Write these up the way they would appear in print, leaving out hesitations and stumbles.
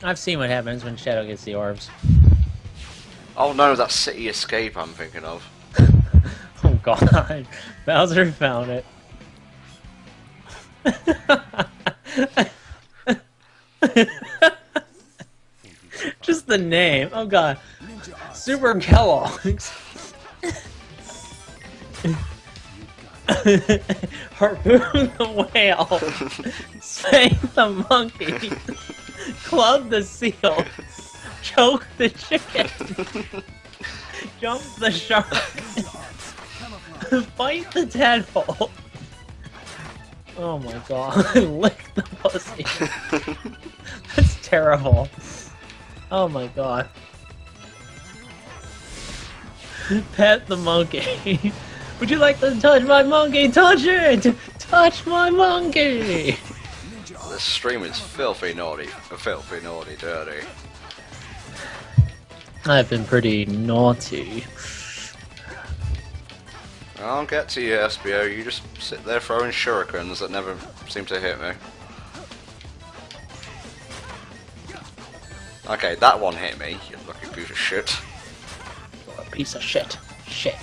I've seen what happens when Shadow gets the orbs. Oh no, that's City Escape I'm thinking of. Oh god, Bowser found it. Just the name. Oh god. Super Kellogg's. Harpoon the whale. Spank the monkey. Club the seal. Choke the chicken. Jump the shark. Fight the tadpole. Oh my god. Lick the pussy. That's terrible. Oh my god. Pet the monkey. Would you like to touch my monkey? Touch it! Touch my monkey! This stream is filthy naughty, dirty. I've been pretty naughty. I'll get to you, SBO. You just sit there throwing shurikens that never seem to hit me. Okay, that one hit me, you lucky piece of shit. You're a piece of shit. Shit.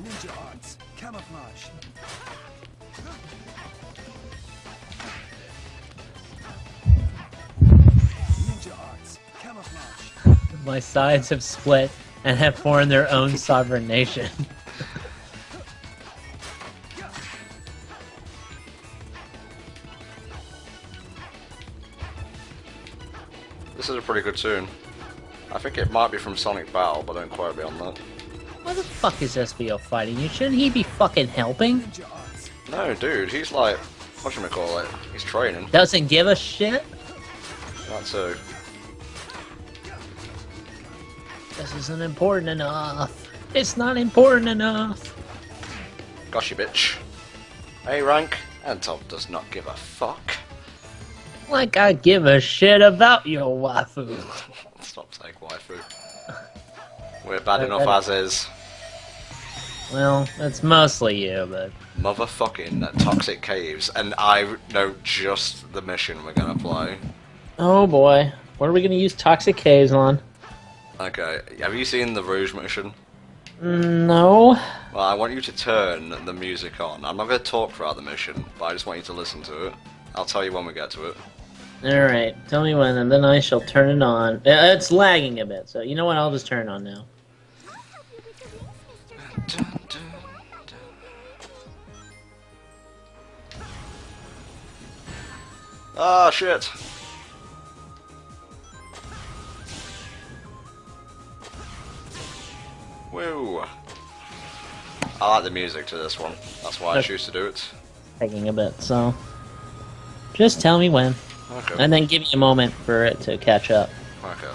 Ninja arts, camouflage. Ninja arts, camouflage. My sides have split and have formed their own sovereign nation. This is a pretty good tune. I think it might be from Sonic Battle, but don't quote me on that. Why the fuck is SBO fighting you? Shouldn't he be fucking helping? Ninja arts. No, dude, he's like, whatchamacallit, he's training. Doesn't give a shit? That too. This isn't important enough. It's not important enough. Gosh, you bitch. A rank, NTom does not give a fuck. Like I give a shit about your waifu. Stop saying waifu. We're bad enough as is. Well, it's mostly you, but... Motherfucking Toxic Caves, and I know just the mission we're gonna play. Oh boy. What are we gonna use Toxic Caves on? Okay, have you seen the Rouge mission? No. Well, I want you to turn the music on. I'm not gonna talk throughout the mission, but I just want you to listen to it. I'll tell you when we get to it. Alright, tell me when, and then I shall turn it on. It's lagging a bit, so you know what? I'll just turn it on now. Dun, dun, dun. Ah, shit! Woo! I like the music to this one. That's why I choose to do it. Taking a bit, so... Just tell me when. Okay. And then give me a moment for it to catch up. Okay.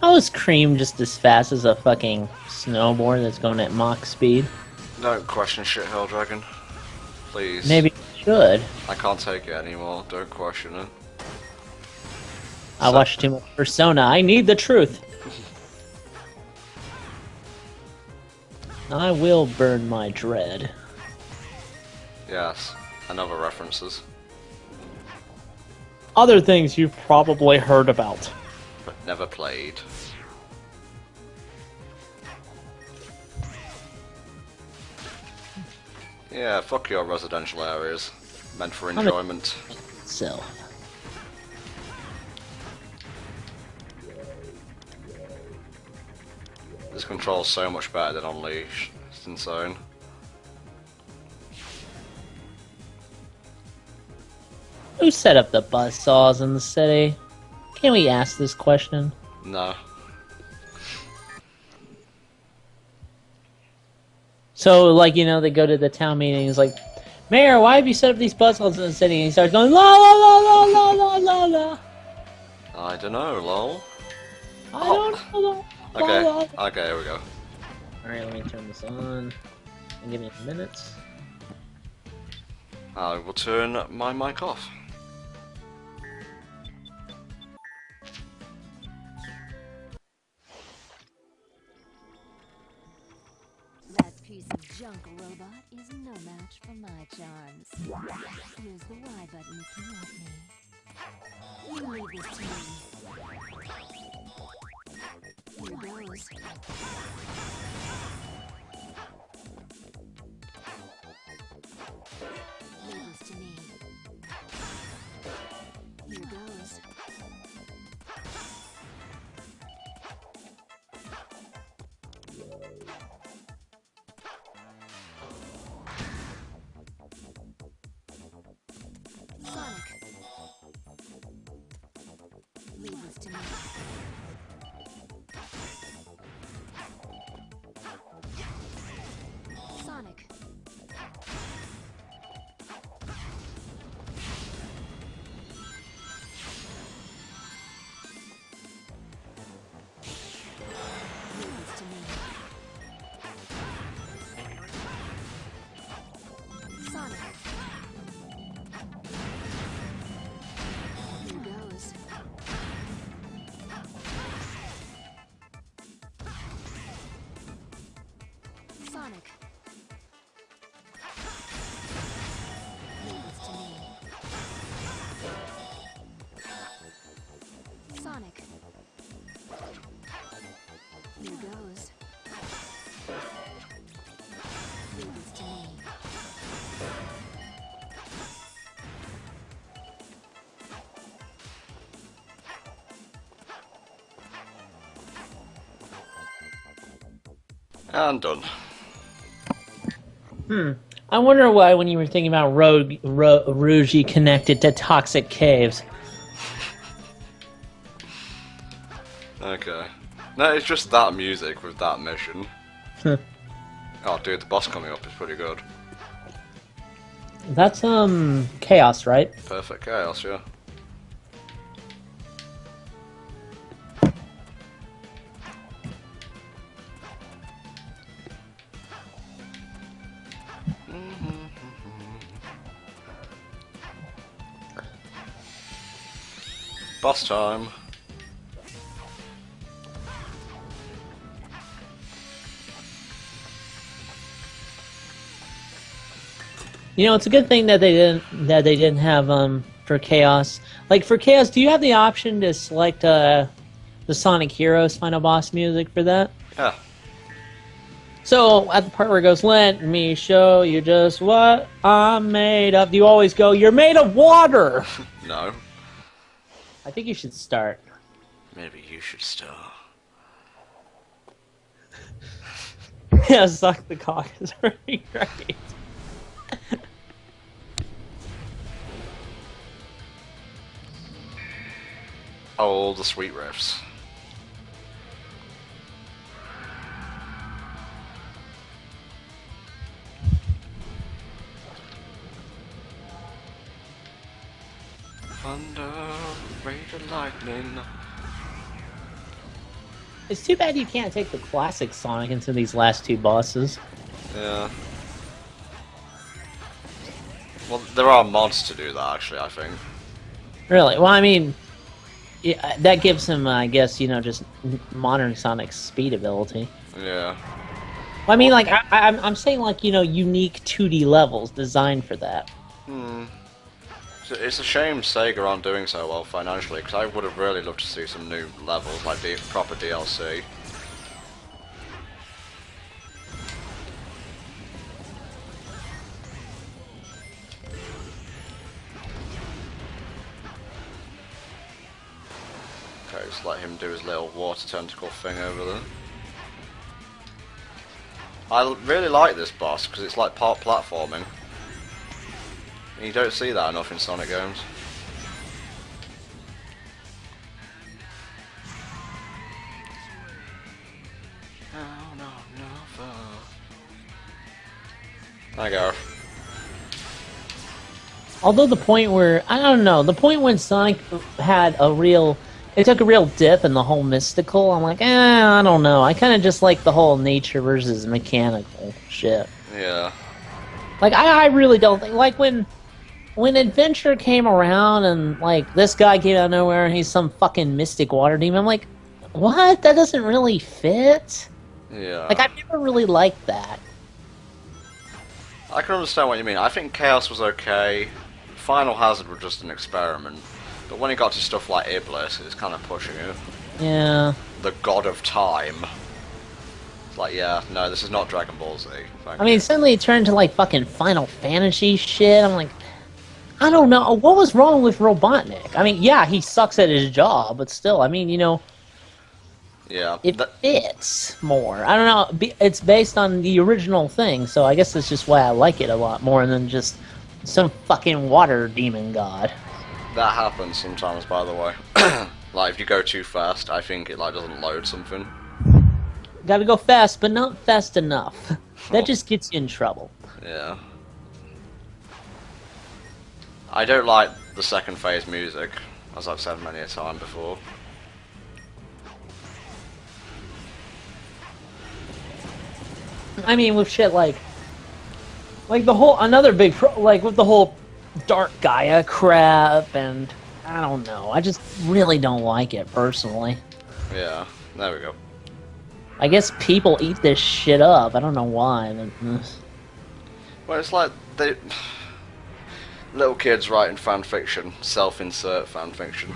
How is Cream just as fast as a fucking snowboard that's going at Mach speed? Don't question shit, Helldragon. Please. Maybe you should. I can't take it anymore. Don't question it. I watched too much Persona. I need the truth. I will burn my dread. Yes. And other references. Other things you've probably heard about. But never played. Yeah, fuck your residential areas. Meant for enjoyment. So. This controls so much better than Unleash. It's insane. Who set up the buzzsaws in the city? Can we ask this question? No. So, like, you know, they go to the town meeting, it's like, Mayor, why have you set up these buzzsaws in the city? And he starts going, la la la la la la la la. I don't know, lol. I don't know. Okay, okay, here we go. Alright, let me turn this on. And give me a minute. I will turn my mic off. That piece of junk robot is no match for my charms. Here's the Y button if you want me. You leave this to me. Here goes. Leave this to me. Here goes. Sonic. Leave this to me. Sonic. Leave this to me. Sonic. Here goes. Sonic. Leave this to me. Sonic. Here goes. Leave this to me. And done. I wonder why when you were thinking about Rouge you connected to toxic caves. Okay. No, it's just that music with that mission. Huh. Oh dude, the boss coming up is pretty good. That's Chaos, right? Perfect chaos, yeah. Boss time. You know, it's a good thing that they didn't have for Chaos. Like for Chaos, do you have the option to select the Sonic Heroes final boss music for that? Yeah. So at the part where it goes, "Let me show you just what I'm made of," do you always go, "You're made of water"? No. I think you should start. Maybe you should start. Yeah, suck the cock is really great. Oh, the sweet riffs. Thunder, rage of lightning. It's too bad you can't take the classic Sonic into these last two bosses. Yeah. Well, there are mods to do that, actually, I think. Really? Well, I mean, yeah, that gives him, I guess, you know, just modern Sonic's speed ability. Yeah. Well, I mean, like, I'm saying, like, you know, unique 2D levels designed for that. Hmm. It's a shame Sega aren't doing so well financially, because I would have really loved to see some new levels, like proper DLC. Okay, just let him do his little water tentacle thing over there. I really like this boss, because it's like part platforming. And you don't see that enough in Sonic games. There you go. Although the point where, I don't know, the point when Sonic had a real it took a real dip in the whole mystical. I'm like, I don't know. I kind of just like the whole nature versus mechanical shit. Yeah. Like, I really don't think, like, when Adventure came around and, like, this guy came out of nowhere and he's some fucking mystic water demon, I'm like, what? That doesn't really fit? Yeah. Like, I've never really liked that. I can understand what you mean. I think Chaos was okay. Final Hazard was just an experiment. But when it got to stuff like Iblis, it's kind of pushing it. Yeah. The God of Time. It's like, yeah, no, this is not Dragon Ball Z. I mean, suddenly it turned to, like, fucking Final Fantasy shit. I'm like, I don't know. What was wrong with Robotnik? I mean, yeah, he sucks at his job, but still, I mean, you know, yeah, it fits more. I don't know. It's based on the original thing, so I guess that's just why I like it a lot more than just some fucking water demon god. that happens sometimes, by the way. Like, if you go too fast, I think it, like, doesn't load something. Gotta go fast, but not fast enough. That just gets you in trouble. Yeah. I don't like the second phase music, as I've said many a time before. I mean, with shit like the whole, another big like with the whole Dark Gaia crap, and I don't know, I just really don't like it personally. Yeah, there we go. I guess people eat this shit up. I don't know why. Well, it's like they little kids writing fan fiction, self-insert fan fiction.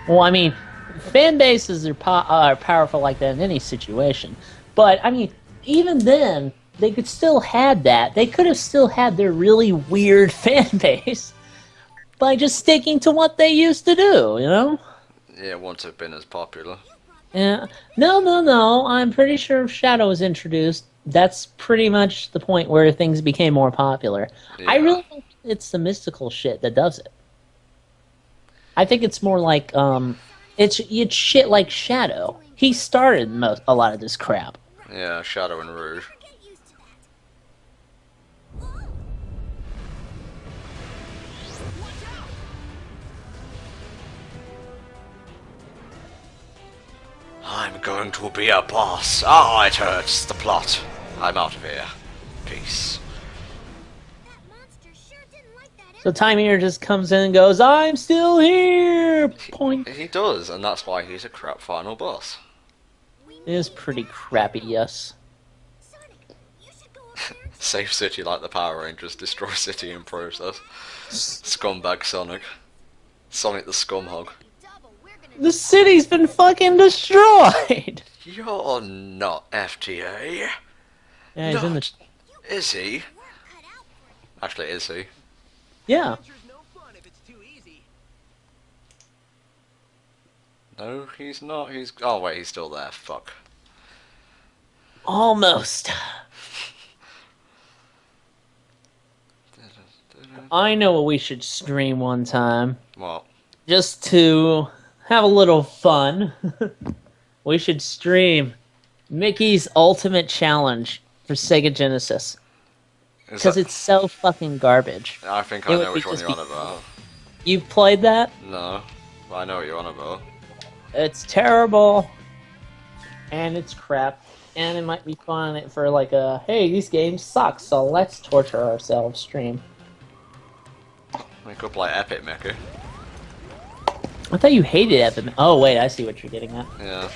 Well, I mean, fan bases are powerful like that in any situation, but I mean, even then, they could still had that. They could have still had their really weird fan base by just sticking to what they used to do, you know? Yeah, it wouldn't have been as popular. Yeah. No. I'm pretty sure if Shadow was introduced, that's pretty much the point where things became more popular. Yeah. I really think it's the mystical shit that does it. I think it's more like, it's shit like Shadow. He started a lot of this crap. Yeah, Shadow and Rouge. I'm going to be a boss. Ah, it hurts the plot. I'm out of here. Peace. So Time Eater just comes in and goes, I'm still here! Point. He does, and that's why he's a crap final boss. It is pretty crappy, yes. Save city like the Power Rangers, destroy city in process. Scumbag Sonic. Sonic the Scumhog. The city's been fucking destroyed! You're not FTA. Yeah, he's in the... Is he? Actually, is he? Yeah. No, he's not. He's... Oh, wait, he's still there. Fuck. Almost. I know what we should stream one time. What? Just to have a little fun. We should stream Mickey's Ultimate Challenge for Sega Genesis. Because it's so fucking garbage. I think I know which one you're on about. You've played that? No, but I know what you're on about. It's terrible. And it's crap. And it might be fun for like a, hey, these games suck, so let's torture ourselves stream. We could play Epic Mickey. I thought you hated Epic. Oh, wait, I see what you're getting at. Yeah.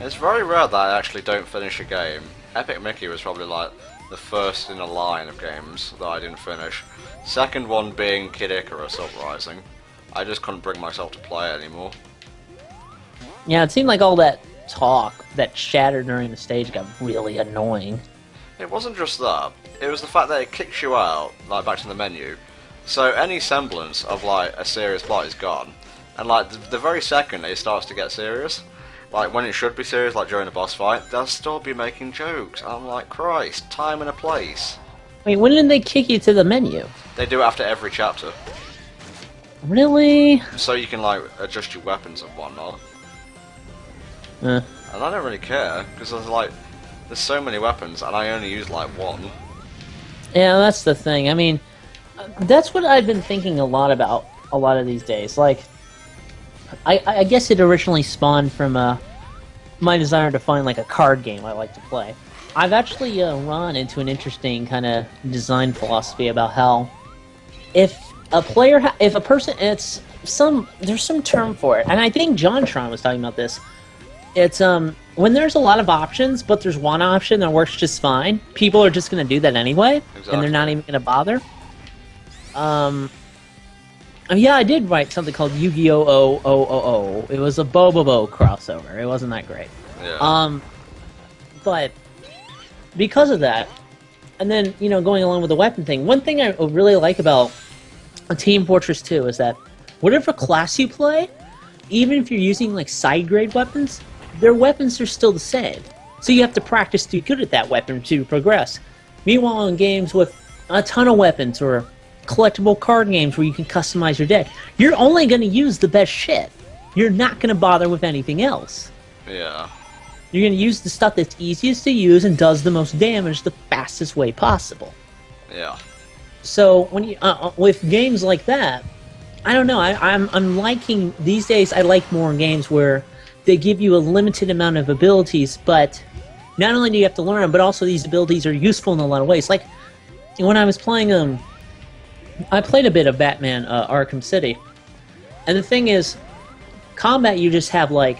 It's very rare that I actually don't finish a game. Epic Mickey was probably like the first in a line of games that I didn't finish. Second one being Kid Icarus Uprising. I just couldn't bring myself to play it anymore. Yeah, it seemed like all that talk that shattered during the stage got really annoying. It wasn't just that. It was the fact that it kicks you out, like back to the menu. So any semblance of like a serious plot is gone. And like the very second it starts to get serious, like when it should be serious, like during a boss fight, they'll still be making jokes. I'm like, Christ, time and a place. Wait, when did they kick you to the menu? They do it after every chapter. Really? So you can like adjust your weapons and whatnot. Eh. And I don't really care, because there's so many weapons and I only use like one. Yeah, that's the thing. I mean, That's what I've been thinking a lot about a lot of these days. Like, I guess it originally spawned from my desire to find like a card game I like to play. I've actually run into an interesting kind of design philosophy about how if a player, if a person, there's some term for it, and I think JonTron was talking about this. It's when there's a lot of options, but there's one option that works just fine. People are just going to do that anyway, and they're not even going to bother. Yeah, I did write something called Yu-Gi-Oh! O. It was a Bobobo crossover. It wasn't that great. Yeah. But because of that, and then, you know, going along with the weapon thing, one thing I really like about Team Fortress 2 is that whatever class you play, even if you're using, like, side-grade weapons, their weapons are still the same. So you have to practice to be good at that weapon to progress. Meanwhile, in games with a ton of weapons, or collectible card games where you can customize your deck, you're only going to use the best shit. You're not going to bother with anything else. Yeah. You're going to use the stuff that's easiest to use and does the most damage the fastest way possible. Yeah. So when you with games like that, I don't know. I'm liking these days. I like more games where they give you a limited amount of abilities, but not only do you have to learn them, but also these abilities are useful in a lot of ways. Like when I was playing I played a bit of Batman Arkham City, and the thing is, combat you just have like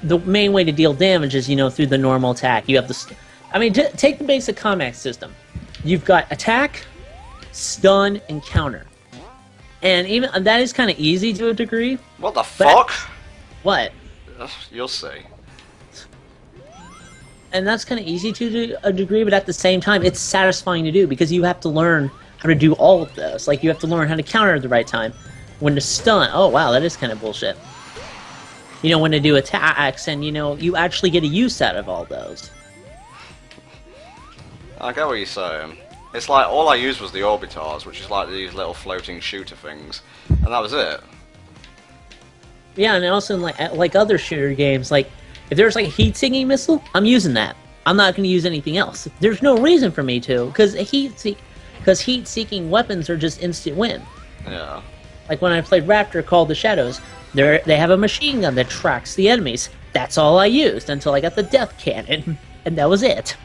the main way to deal damage is, you know, through the normal attack. You have the, I mean, take the basic combat system. You've got attack, stun, and counter, and even that is kind of easy to a degree. What the fuck? What? You'll see. And that's kind of easy to a degree, but at the same time, it's satisfying to do because you have to learn how to do all of those. Like, you have to learn how to counter at the right time, when to stun. Oh, wow, that is kind of bullshit. You know, when to do attacks, and, you know, you actually get a use out of all those. I get what you're saying. It's like, all I used was the Orbitars, which is like these little floating shooter things, and that was it. Yeah, and also in like other shooter games, like, if there's like a heat-seeking missile, I'm using that. I'm not going to use anything else. There's no reason for me to, because heat-seeking weapons are just instant win. Yeah. Like when I played Raptor Call the Shadows, they have a machine gun that tracks the enemies. That's all I used until I got the death cannon, and that was it.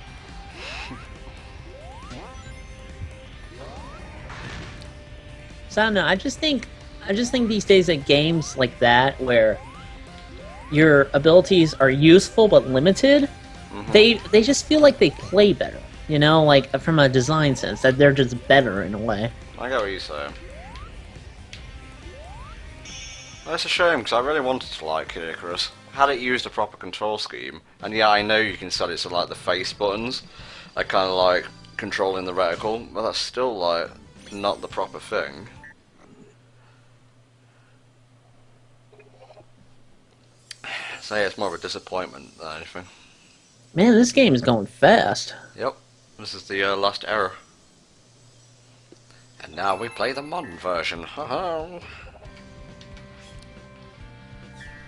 So I don't know. I just think these days that games like that, where your abilities are useful but limited, they just feel like they play better. You know, like from a design sense, that they're just better in a way. I get what you're saying. That's a shame, because I really wanted to like Kid Icarus. Had it used a proper control scheme, and yeah, I know you can set it to like the face buttons, like kind of like controlling the reticle, but that's still like not the proper thing. So yeah, it's more of a disappointment than anything. Man, this game is going fast. Yep, this is the last error. And now we play the modern version. Haha.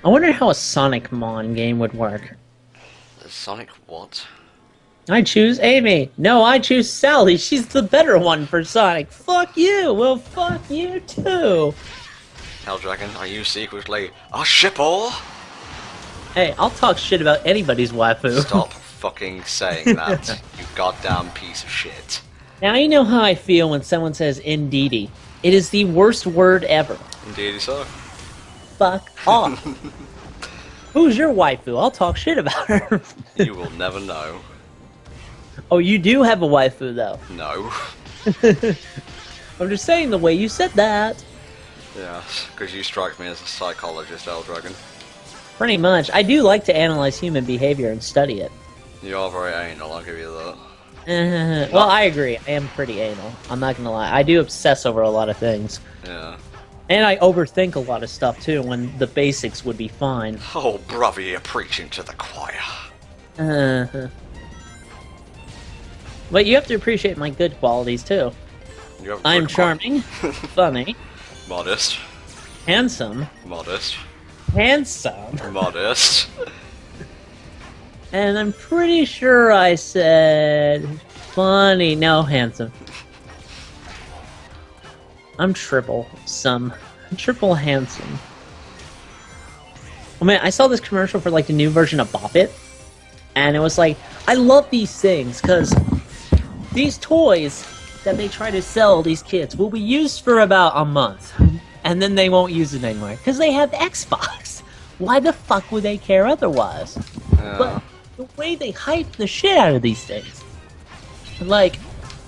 I wonder how a Sonic Mon game would work. The Sonic what? I choose Amy. No, I choose Sally. She's the better one for Sonic. Fuck you. Well, fuck you too. Helldragon, are you secretly a shipper? Hey, I'll talk shit about anybody's waifu. Stop fucking saying that, you goddamn piece of shit. Now you know how I feel when someone says indeedy. It is the worst word ever. Indeed so. Fuck off. Who's your waifu? I'll talk shit about her. You will never know. Oh, you do have a waifu, though. No. I'm just saying the way you said that. Yes, because you strike me as a psychologist, Helldragon. Pretty much. I do like to analyze human behavior and study it. You are very anal, I'll give you that. Well, I agree. I am pretty anal. I'm not gonna lie. I do obsess over a lot of things. Yeah. And I overthink a lot of stuff, too, when the basics would be fine. Oh, brother, you're preaching to the choir. But you have to appreciate my good qualities, too. You have a I'm good charming, funny, Modest. handsome, Modest. handsome, Modest. and I'm pretty sure I said funny. No, handsome. I'm triple handsome. Oh man, I saw this commercial for like the new version of Bop It, and it was like, I love these things because these toys that they try to sell these kids will be used for about a month, and then they won't use it anymore because they have Xbox. Why the fuck would they care otherwise? But the way they hype the shit out of these things, like,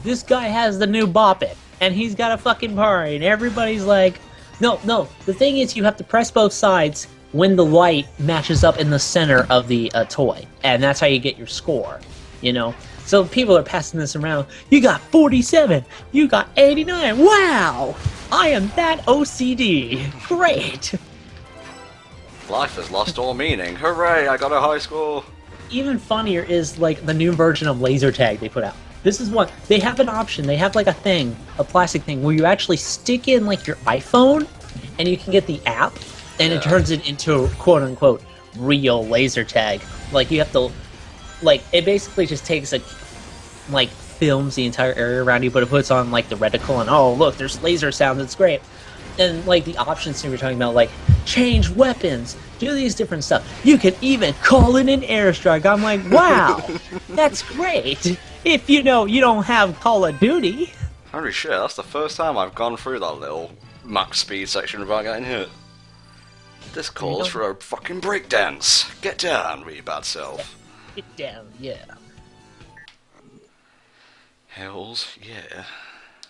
this guy has the new Bop It, and he's got a fucking party, and everybody's like, no, the thing is you have to press both sides when the light matches up in the center of the toy, and that's how you get your score, you know? So people are passing this around, you got 47, you got 89, wow! I am that OCD, great! Life has lost all meaning. Hooray, I got a high score! Even funnier is, like, the new version of laser tag they put out. This is one, they have an option, they have like a thing, a plastic thing, where you actually stick in like your iPhone, and you can get the app, and it turns it into quote-unquote real laser tag. Like, you have to, like, it basically just takes a, like, films the entire area around you, but it puts on like the reticle, and oh look, there's laser sound, it's great. And like the options we were talking about, like change weapons, do these different stuff. You can even call in an airstrike. I'm like, wow, that's great. If you know you don't have Call of Duty. Holy shit, that's the first time I've gone through that little max speed section without getting hit. This calls for a fucking breakdance. Get down, wee bad self. Get down, yeah. Hells yeah.